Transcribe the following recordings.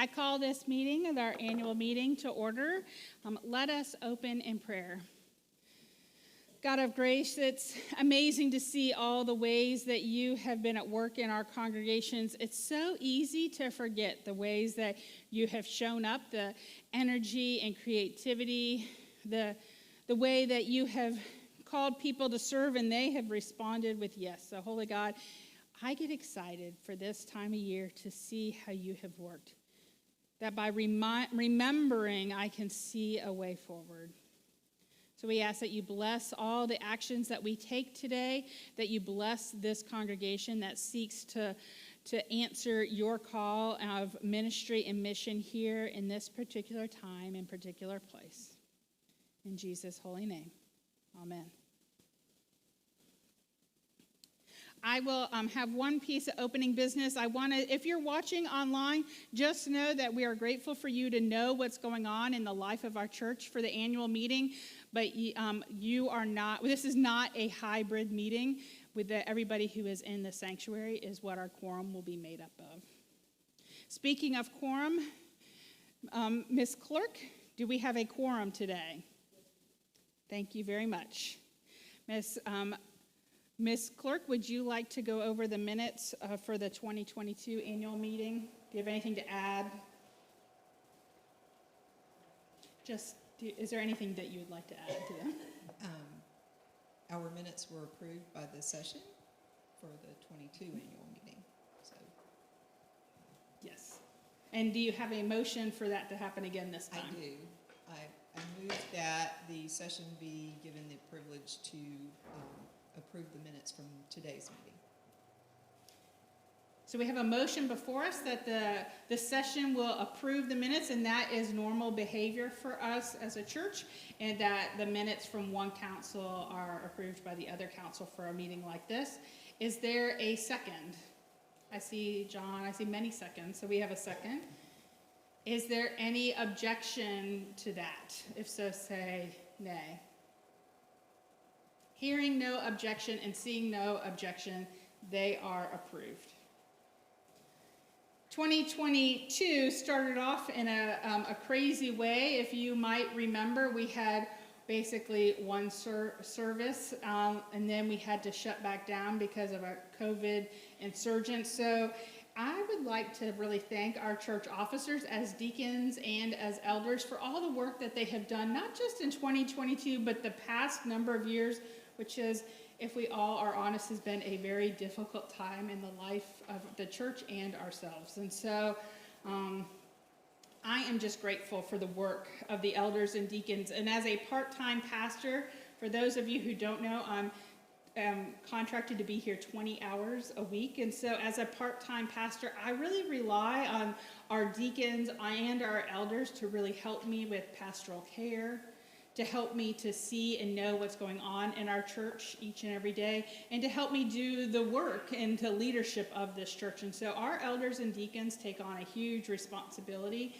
I call this meeting of our annual meeting to order. Let us open in prayer. God of grace, it's amazing to see all the ways that you have been at work in our congregations. It's so easy to forget the ways that you have shown up, the energy and creativity, the way that you have called people to serve and they have responded with yes. So, Holy God, I get excited for this time of year to see how you have worked. That by remembering, I can see a way forward. So we ask that you bless all the actions that we take today, that you bless this congregation that seeks to answer your call of ministry and mission here in this particular time and particular place. In Jesus' holy name, amen. I will have one piece of opening business. If you're watching online, just know that we are grateful for you to know what's going on in the life of our church for the annual meeting. But you are not. This is not a hybrid meeting. With everybody who is in the sanctuary is what our quorum will be made up of. Speaking of quorum, Ms. Clerk, do we have a quorum today? Thank you very much, Ms. Clerk, would you like to go over the minutes for the 2022 annual meeting? Do you have anything to add? Is there anything that you would like to add to them? Our minutes were approved by the session for the 22 annual meeting. So. Yes. And do you have a motion for that to happen again this time? I do. I move that the session be given the privilege to approve the minutes from today's meeting. So we have a motion before us that the session will approve the minutes, and that is normal behavior for us as a church, and that the minutes from one council are approved by the other council for a meeting like this. Is there a second? I see John, I see many seconds, so we have a second. Is there any objection to that? If so, say nay. Hearing no objection and seeing no objection, they are approved. 2022 started off in a crazy way. If you might remember, we had basically one service, and then we had to shut back down because of a COVID insurgence. So I would like to really thank our church officers as deacons and as elders for all the work that they have done, not just in 2022, but the past number of years, which is, if we all are honest, has been a very difficult time in the life of the church and ourselves. And so I am just grateful for the work of the elders and deacons. And as a part-time pastor, for those of you who don't know, I'm contracted to be here 20 hours a week. And so as a part-time pastor, I really rely on our deacons and our elders to really help me with pastoral care, to help me to see and know what's going on in our church each and every day, and to help me do the work and the leadership of this church. And so our elders and deacons take on a huge responsibility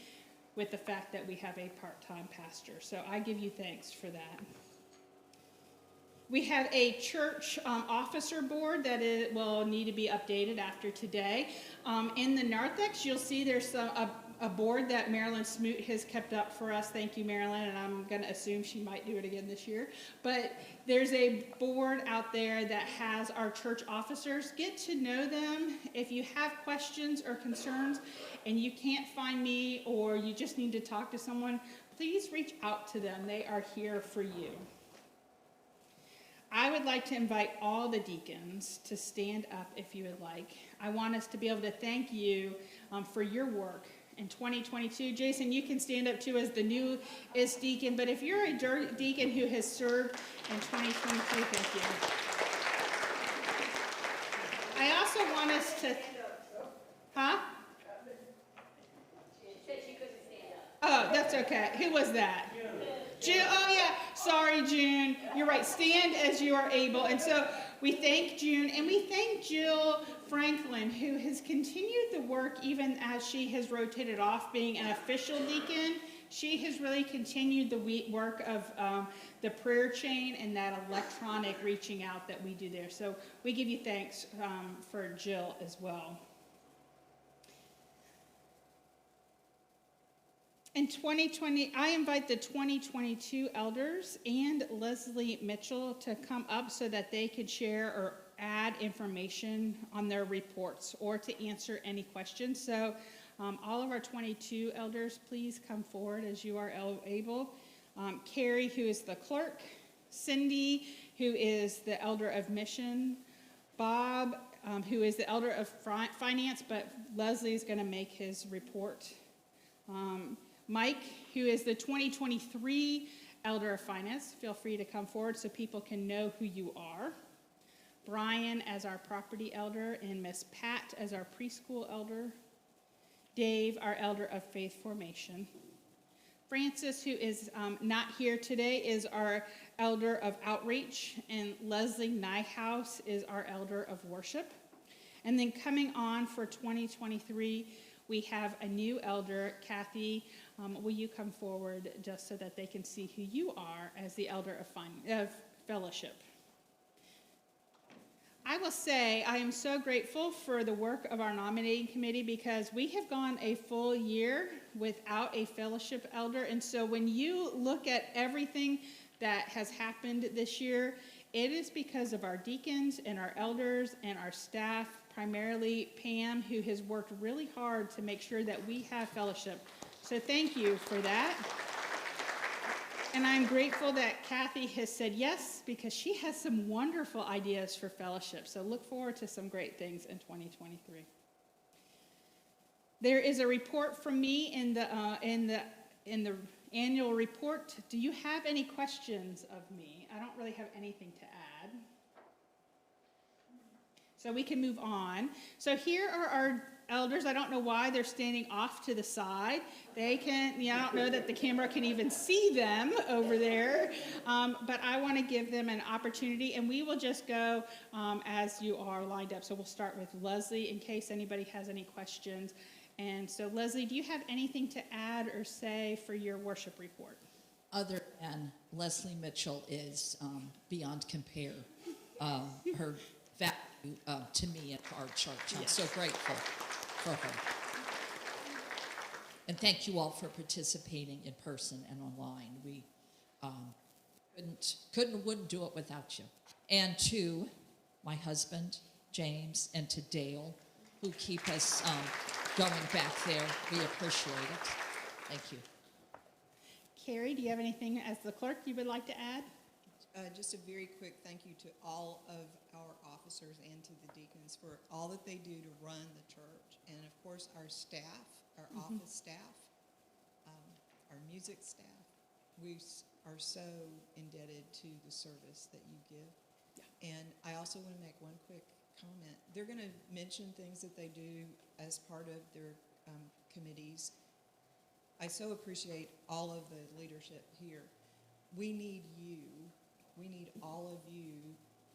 with the fact that we have a part-time pastor. So I give you thanks for that. We have a church officer board that will need to be updated after today. In the narthex, you'll see there's a board that Marilyn Smoot has kept up for us. Thank you, Marilyn, and I'm going to assume she might do it again this year. But there's a board out there that has our church officers. Get to know them. If you have questions or concerns and you can't find me or you just need to talk to someone, please reach out to them. They are here for you. I would like to invite all the deacons to stand up if you would like. I want us to be able to thank you for your work in 2022. Jason, you can stand up too as the newest deacon, but if you're a deacon who has served in 2022, thank you. I also want us to, huh? She said she couldn't stand up. Oh, that's okay. Who was that? June. Oh yeah, sorry June. You're right, stand as you are able. And so we thank June, and we thank Jill Franklin, who has continued the work even as she has rotated off being an official deacon. She has really continued the work of the prayer chain and that electronic reaching out that we do there. So we give you thanks for Jill as well. In 2020, I invite the 2022 elders and Leslie Mitchell to come up so that they could share or add information on their reports or to answer any questions. So all of our 22 elders, please come forward as you are able. Carrie, who is the clerk, Cindy, who is the elder of mission, Bob, who is the elder of finance, but Leslie is going to make his report. Mike, who is the 2023 elder of finance, feel free to come forward so people can know who you are. Brian as our property elder, and Miss Pat as our preschool elder. Dave, our elder of faith formation. Francis, who is not here today, is our elder of outreach, and Leslie Nyhouse is our elder of worship. And then coming on for 2023, we have a new elder, Kathy. Will you come forward just so that they can see who you are as the elder of fellowship? I will say I am so grateful for the work of our nominating committee because we have gone a full year without a fellowship elder. And so when you look at everything that has happened this year, it is because of our deacons and our elders and our staff, primarily Pam, who has worked really hard to make sure that we have fellowship. So thank you for that. And I'm grateful that Kathy has said yes, because she has some wonderful ideas for fellowship. So look forward to some great things in 2023. There is a report from me in the annual report. Do you have any questions of me? I don't really have anything to add. So we can move on. So here are our elders. I don't know why they're standing off to the side. They can, I don't know that the camera can even see them over there, but I want to give them an opportunity, and we will just go as you are lined up. So we'll start with Leslie in case anybody has any questions. And so Leslie, do you have anything to add or say for your worship report? Other than Leslie Mitchell is beyond compare. Her value to me and to our church. I'm so grateful for her. And thank you all for participating in person and online. We wouldn't do it without you. And to my husband, James, and to Dale, who keep us going back there. We appreciate it. Thank you. Carrie, do you have anything as the clerk you would like to add? Just a very quick thank you to all of our officers and to the deacons for all that they do to run the church. And of course, our staff, our office staff, our music staff. We are so indebted to the service that you give. Yeah. And I also want to make one quick comment. They're going to mention things that they do as part of their committees. I so appreciate all of the leadership here. We need you. We need all of you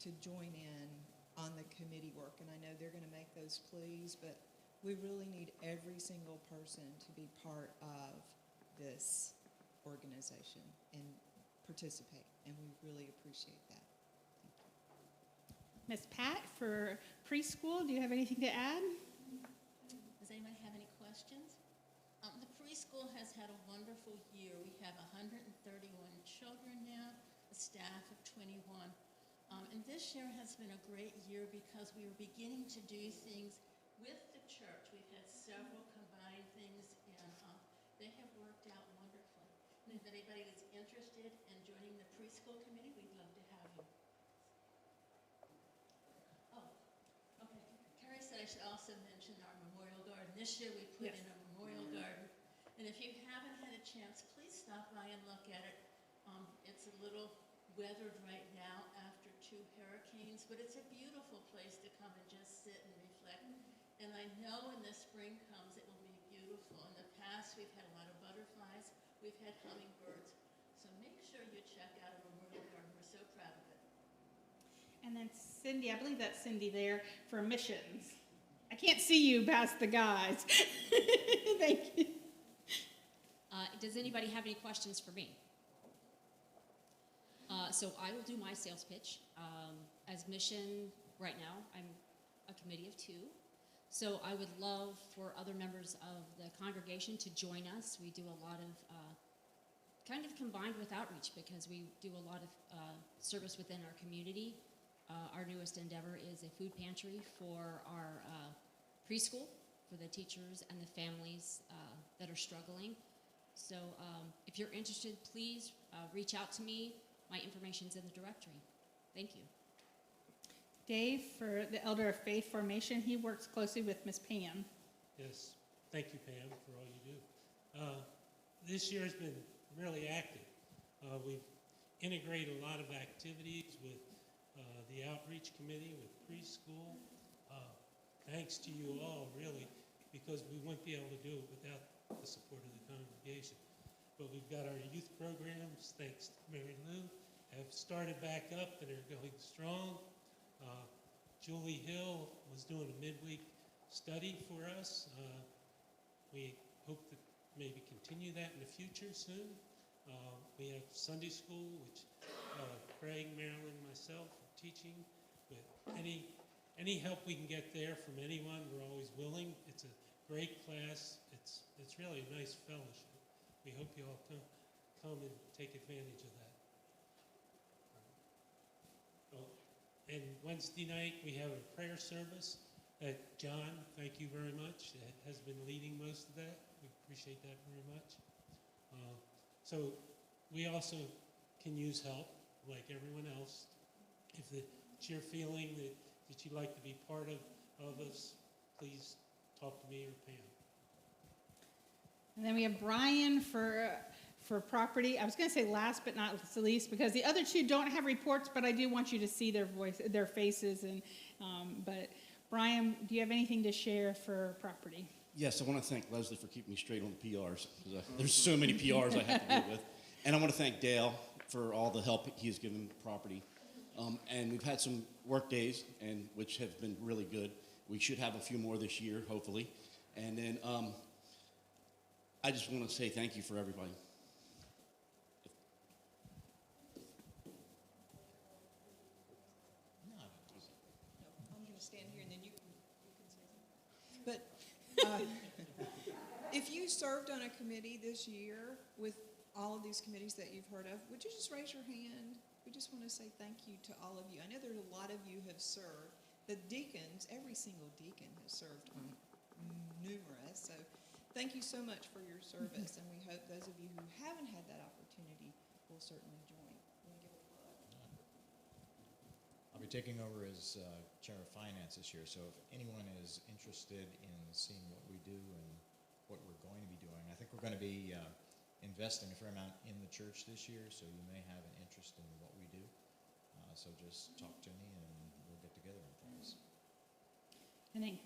to join in on the committee work. And I know they're going to make those pleas, but we really need every single person to be part of this organization and participate. And we really appreciate that. Thank you. Ms. Pat, for preschool, do you have anything to add? Does anybody have any questions? The preschool has had a wonderful year. We have 131 children now, a staff of 21. And this year has been a great year because we were beginning to do things with the church. We've had several combined things, and they have worked out wonderfully. And if anybody is interested in joining the preschool committee, we'd love to have you. Oh, okay. Carrie said I should also mention our memorial garden. This year we put in a memorial garden. And if you haven't had a chance, please stop by and look at it. It's a little weathered right now after 2 hurricanes, but it's a beautiful place to come and just sit and reflect. And I know when the spring comes, it will be beautiful. In the past, we've had a lot of butterflies. We've had hummingbirds. So make sure you check out our memorial garden. We're so proud of it. And then Cindy, I believe that's Cindy there for missions. I can't see you past the guys. Thank you. Does anybody have any questions for me? So I will do my sales pitch. As mission, right now, I'm a committee of 2. So I would love for other members of the congregation to join us. We do a lot of kind of combined with outreach because we do a lot of service within our community. Our newest endeavor is a food pantry for our preschool, for the teachers and the families that are struggling. So if you're interested, please reach out to me. My information's in the directory. Thank you. Dave, for the Elder of Faith Formation, he works closely with Miss Pam. Yes, thank you, Pam, for all you do. This year has been really active. We've integrated a lot of activities with the outreach committee, with preschool. Thanks to you all, really, because we wouldn't be able to do it without the support of the congregation. But we've got our youth programs, thanks to Mary Lou, have started back up and are going strong. Julie Hill was doing a midweek study for us. We hope to maybe continue that in the future soon. We have Sunday school, which Craig, Marilyn, and myself are teaching. With any help we can get there from anyone, we're always willing. It's a great class. It's really a nice fellowship. We hope you all come and take advantage of that. And Wednesday night, we have a prayer service that John, thank you very much, has been leading most of that. We appreciate that very much. So we also can use help, like everyone else. If you're feeling that you'd like to be part of us, please talk to me or Pam. And then we have Brian for property. I was going to say last but not least, because the other two don't have reports, but I do want you to see their faces. And but Brian, do you have anything to share for property? Yes, I want to thank Leslie for keeping me straight on the PRs, because there's so many PRs I have to deal with. And I want to thank Dale for all the help he has given property. And we've had some work days, which have been really good. We should have a few more this year, hopefully. And then I just want to say thank you for everybody. No, I'm going to stand here and then you can say something. But if you served on a committee this year with all of these committees that you've heard of, would you just raise your hand? We just want to say thank you to all of you. I know there's a lot of you have served. The deacons, every single deacon has served on numerous. So thank you so much for your service, and we hope those of you who haven't had that opportunity will certainly join. Want to give a plug? I'll be taking over as Chair of Finance this year, so if anyone is interested in seeing what we do and what we're going to be doing, I think we're going to be investing a fair amount in the church this year, so you may have an interest in what we do. So just talk to me and we'll get together on things. I think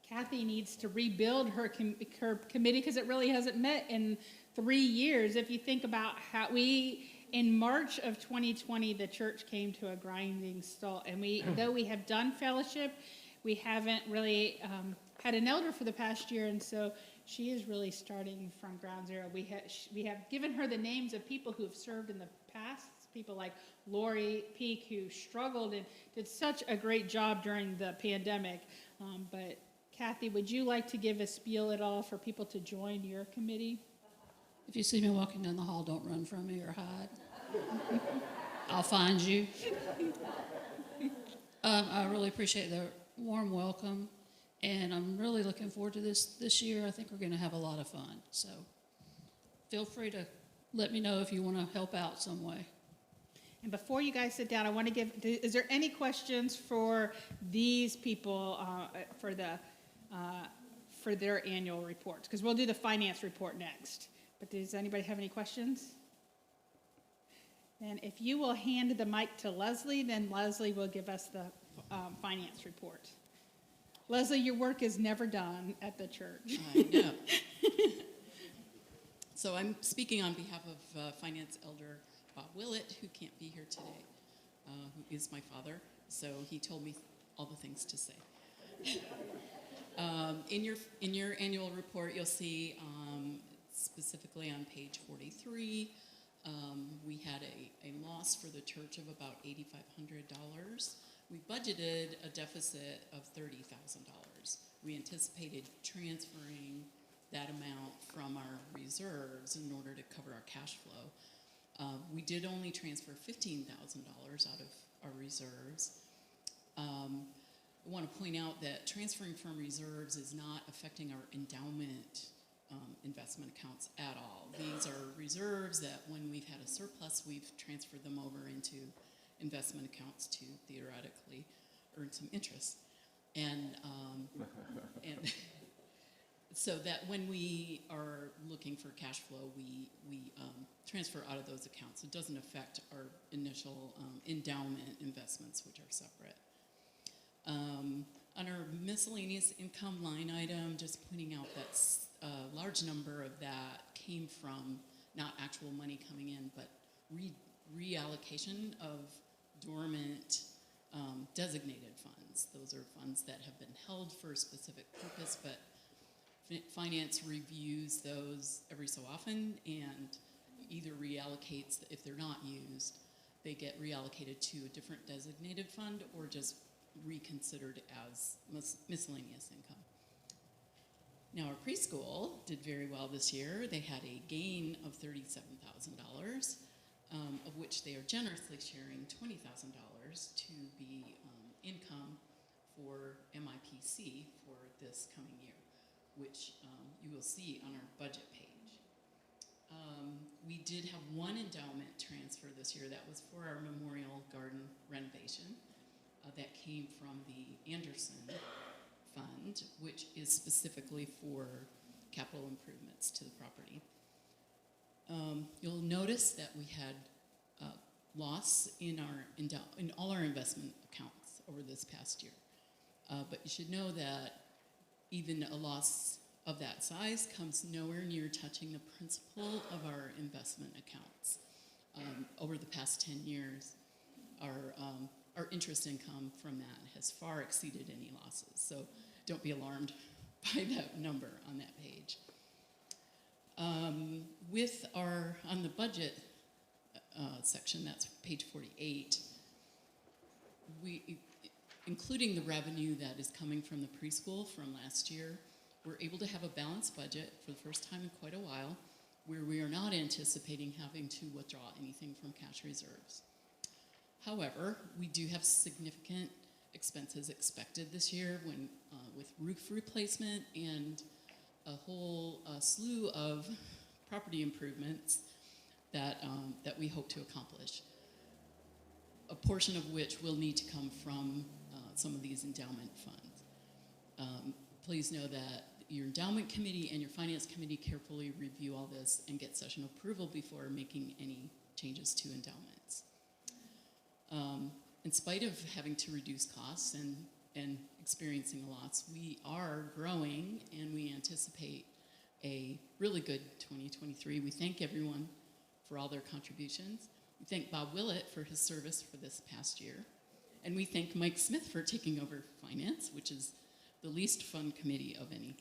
Kathy needs to rebuild her committee because it really hasn't met in 3 years. If you think about how in March of 2020, the church came to a grinding halt, and though we have done fellowship, we haven't really had an elder for the past year, and so she is really starting from ground zero. We have given her the names of people who have served in the past, people like Lori Peak, who struggled and did such a great job during the pandemic. But Kathy, would you like to give a spiel at all for people to join your committee? If you see me walking down the hall, don't run from me or hide. I'll find you. I really appreciate the warm welcome, and I'm really looking forward to this year. I think we're going to have a lot of fun. So feel free to let me know if you want to help out some way. And before you guys sit down, I want to is there any questions for these people for their annual reports? Because we'll do the finance report next. But does anybody have any questions? And if you will hand the mic to Leslie, then Leslie will give us the finance report. Leslie, your work is never done at the church. I know. So I'm speaking on behalf of Finance Elder Bob Willett, who can't be here today, who is my father. So he told me all the things to say. In your annual report, you'll see specifically on page 43, we had a loss for the church of about $8,500. We budgeted a deficit of $30,000. We anticipated transferring that amount from our reserves in order to cover our cash flow. We did only transfer $15,000 out of our reserves. I want to point out that transferring from reserves is not affecting our endowment investment accounts at all. These are reserves that when we've had a surplus, we've transferred them over into investment accounts to theoretically earn some interest. And so that when we are looking for cash flow, we transfer out of those accounts. It doesn't affect our initial endowment investments, which are separate. On our miscellaneous income line item, just pointing out that a large number of that came from not actual money coming in, but reallocation of dormant designated funds. Those are funds that have been held for a specific purpose, but finance reviews those every so often and either reallocates, if they're not used, they get reallocated to a different designated fund or just reconsidered as miscellaneous income. Now, our preschool did very well this year. They had a gain of $37,000, of which they are generously sharing $20,000 to be income for MIPC for this coming year, which you will see on our budget page. We did have one endowment transfer this year that was for our Memorial Garden renovation. That came from the Anderson Fund, which is specifically for capital improvements to the property. You'll notice that we had loss in all our investment accounts over this past year. But you should know that even a loss of that size comes nowhere near touching the principal of our investment accounts. Over the past 10 years, our interest income from that has far exceeded any losses. So don't be alarmed by that number on that page. On the budget section, that's page 48, including the revenue that is coming from the preschool from last year, we're able to have a balanced budget for the first time in quite a while, where we are not anticipating having to withdraw anything from cash reserves. However, we do have significant expenses expected this year with roof replacement and a whole slew of property improvements that we hope to accomplish, a portion of which will need to come from some of these endowment funds. Please know that your endowment committee and your finance committee carefully review all this and get session approval before making any changes to endowments. In spite of having to reduce costs and experiencing a loss, we are growing and we anticipate a really good 2023. We thank everyone for all their contributions. We thank Bob Willett for his service for this past year. And we thank Mike Smith for taking over finance, which is the least fun committee of any.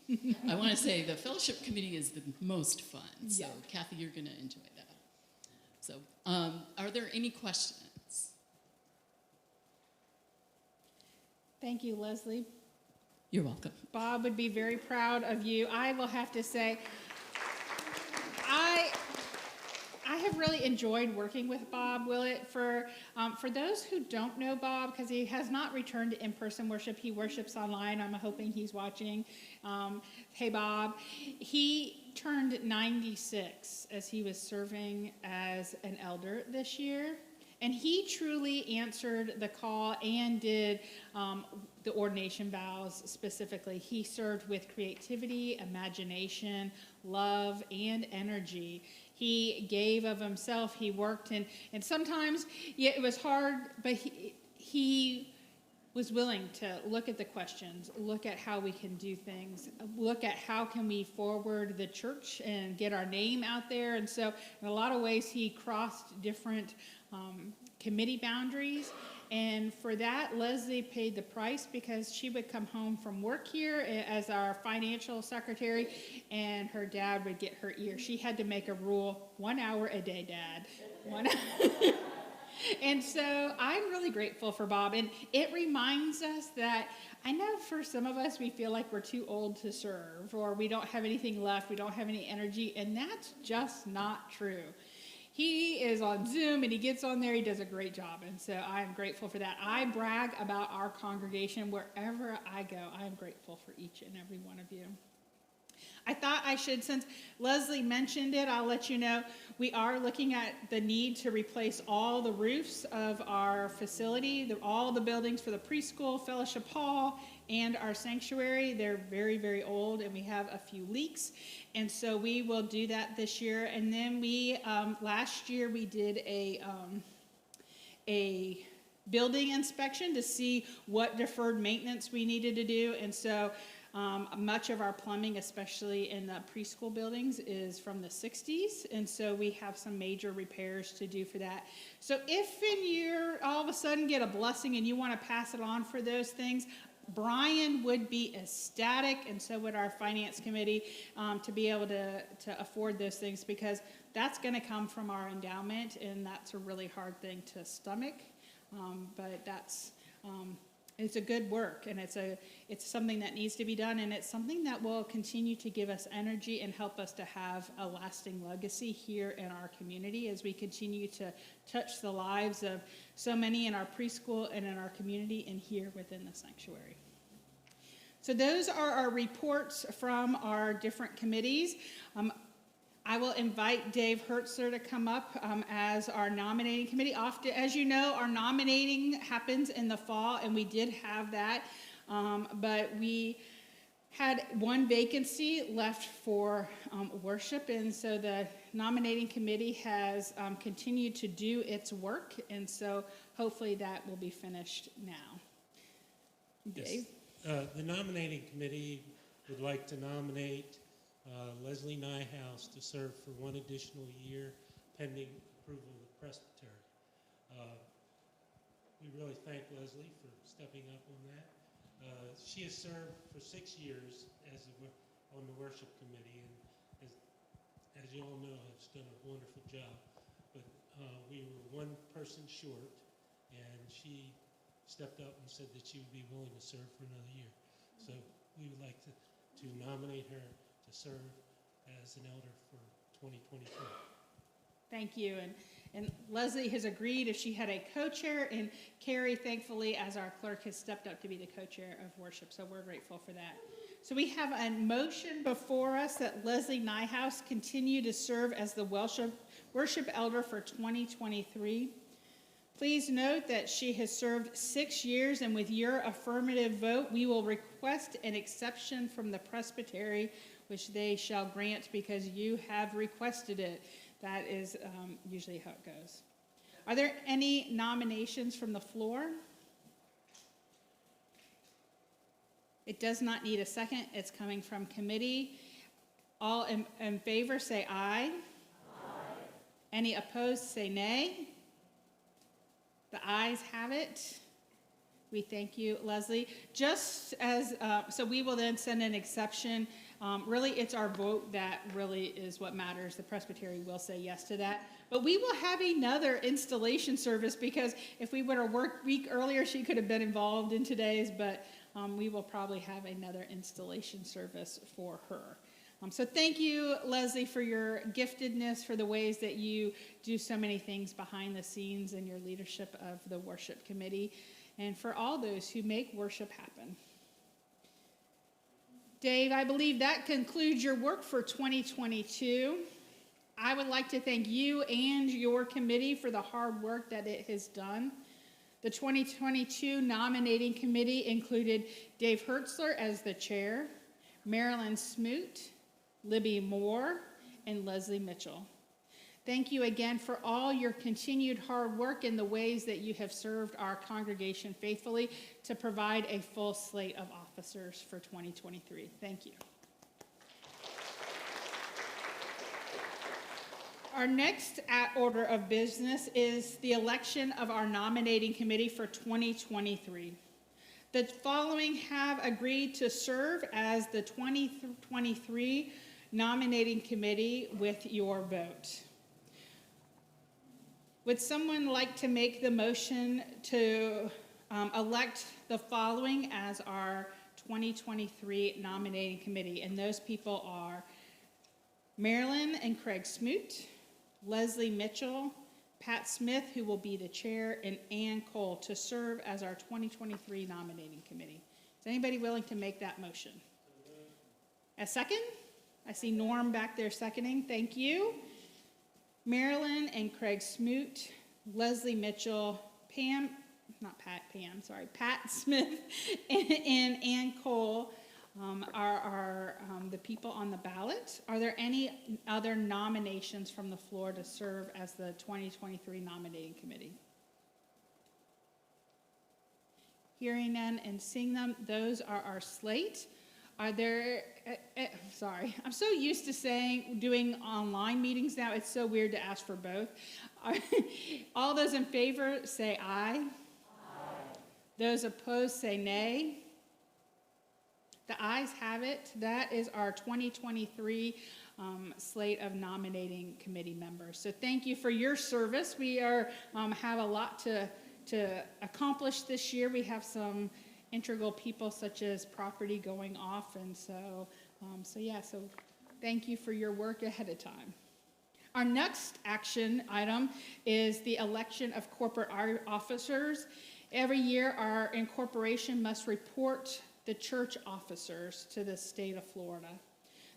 I want to say the fellowship committee is the most fun. So yeah. Kathy, you're going to enjoy that. So are there any questions? Thank you, Leslie. You're welcome. Bob would be very proud of you. I will have to say, I have really enjoyed working with Bob Willett. For those who don't know Bob, because he has not returned to in-person worship, he worships online. I'm hoping he's watching. Hey, Bob. He turned 96 as he was serving as an elder this year. And he truly answered the call and did the ordination vows specifically. He served with creativity, imagination, love, and energy. He gave of himself. He worked, and sometimes it was hard, but he was willing to look at the questions, look at how we can do things, look at how can we forward the church and get our name out there. And so in a lot of ways, he crossed different committee boundaries. And for that, Leslie paid the price because she would come home from work here as our financial secretary, and her dad would get her ear. She had to make a rule, 1 hour a day, Dad. And so I'm really grateful for Bob. And it reminds us that I know for some of us, we feel like we're too old to serve, or we don't have anything left, we don't have any energy, and that's just not true. He is on Zoom and he gets on there, he does a great job. And so I'm grateful for that. I brag about our congregation wherever I go. I'm grateful for each and every one of you. I thought I should, since Leslie mentioned it, I'll let you know, we are looking at the need to replace all the roofs of our facility, all the buildings for the preschool, fellowship hall, and our sanctuary. They're very, very old, and we have a few leaks. And so we will do that this year. And then last year we did a building inspection to see what deferred maintenance we needed to do. And so much of our plumbing, especially in the preschool buildings, is from the 60s, and so we have some major repairs to do for that. So if you all of a sudden get a blessing and you want to pass it on for those things, Brian would be ecstatic, and so would our finance committee, to be able to afford those things, because that's going to come from our endowment, and that's a really hard thing to stomach, but that's... it's a good work, and it's something that needs to be done, and it's something that will continue to give us energy and help us to have a lasting legacy here in our community as we continue to touch the lives of so many in our preschool and in our community and here within the sanctuary. So those are our reports from our different committees. I will invite Dave Hertzler to come up as our nominating committee. Often, as you know, our nominating happens in the fall, and we did have that, but we had one vacancy left for worship, and so the nominating committee has continued to do its work, and so hopefully that will be finished now. Dave? Yes. The nominating committee would like to nominate Leslie Nyhouse to serve for one additional year pending approval of the presbytery. We really thank Leslie for stepping up on that. She has served for 6 years on the worship committee, and as you all know, has done a wonderful job. But we were one person short, and she stepped up and said that she would be willing to serve for another year. So we would like to nominate her to serve as an elder for 2023. Thank you. And Leslie has agreed if she had a co-chair, and Carrie, thankfully, as our clerk, has stepped up to be the co-chair of worship, so we're grateful for that. So we have a motion before us that Leslie Nyhouse continue to serve as the worship elder for 2023. Please note that she has served 6 years, and with your affirmative vote, we will request an exception from the presbytery, which they shall grant because you have requested it. That is usually how it goes. Are there any nominations from the floor? It does not need a second. It's coming from committee. All in favor say aye. Aye. Any opposed say nay. The ayes have it. We thank you, Leslie. Just as, so we will then send an exception. Really, it's our vote that really is what matters. The presbytery will say yes to that. But we will have another installation service, because if we would have worked a week earlier, she could have been involved in today's, but we will probably have another installation service for her. So thank you, Leslie, for your giftedness, for the ways that you do so many things behind the scenes and your leadership of the worship committee, and for all those who make worship happen. Dave, I believe that concludes your work for 2022. I would like to thank you and your committee for the hard work that it has done. The 2022 nominating committee included Dave Hertzler as the chair, Marilyn Smoot, Libby Moore, and Leslie Mitchell. Thank you again for all your continued hard work in the ways that you have served our congregation faithfully to provide a full slate of officers for 2023. Thank you. Our next order of business is the election of our nominating committee for 2023. The following have agreed to serve as the 2023 nominating committee with your vote. Would someone like to make the motion to elect the following as our 2023 nominating committee? And those people are Marilyn and Craig Smoot, Leslie Mitchell, Pat Smith, who will be the chair, and Ann Cole to serve as our 2023 nominating committee. Is anybody willing to make that motion? A second? I see Norm back there seconding. Thank you. Marilyn and Craig Smoot, Leslie Mitchell, Pat Smith, and Ann Cole are the people on the ballot. Are there any other nominations from the floor to serve as the 2023 nominating committee? Hearing none and seeing them, those are our slate. Are there, I'm so used to doing online meetings now, it's so weird to ask for both. All those in favor say aye. Aye. Those opposed say nay. The ayes have it. That is our 2023 slate of nominating committee members. So thank you for your service. We have a lot to accomplish this year. We have some integral people such as property going off, and so thank you for your work ahead of time. Our next action item is the election of corporate officers. Every year, our incorporation must report the church officers to the state of Florida.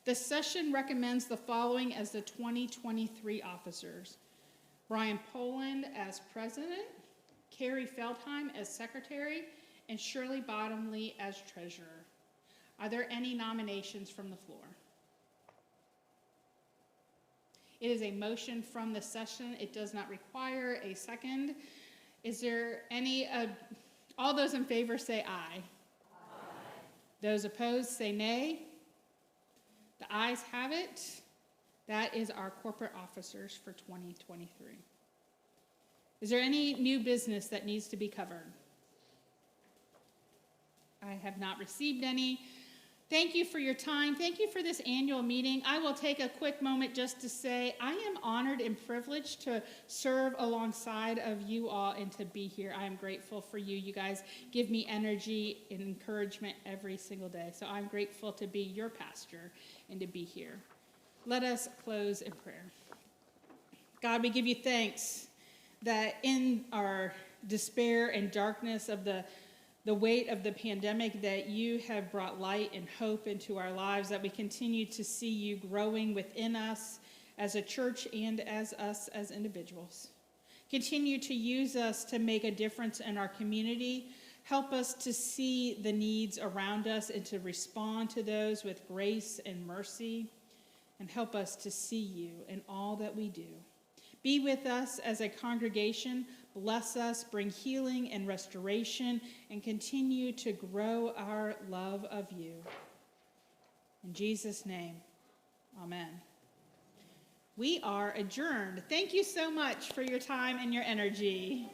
The session recommends the following as the 2023 officers: Brian Poland as president, Carrie Feldheim as secretary, and Shirley Bottomley as treasurer. Are there any nominations from the floor? It is a motion from the session. It does not require a second. Is there any, all those in favor say aye. Aye. Those opposed say nay. The ayes have it. That is our corporate officers for 2023. Is there any new business that needs to be covered? I have not received any. Thank you for your time. Thank you for this annual meeting. I will take a quick moment just to say I am honored and privileged to serve alongside of you all and to be here. I am grateful for you. You guys give me energy and encouragement every single day. So I'm grateful to be your pastor and to be here. Let us close in prayer. God, we give you thanks that in our despair and darkness of the weight of the pandemic, that you have brought light and hope into our lives, that we continue to see you growing within us as a church and as us as individuals. Continue to use us to make a difference in our community. Help us to see the needs around us and to respond to those with grace and mercy. And help us to see you in all that we do. Be with us as a congregation. Bless us, bring healing and restoration, and continue to grow our love of you. In Jesus' name, amen. We are adjourned. Thank you so much for your time and your energy.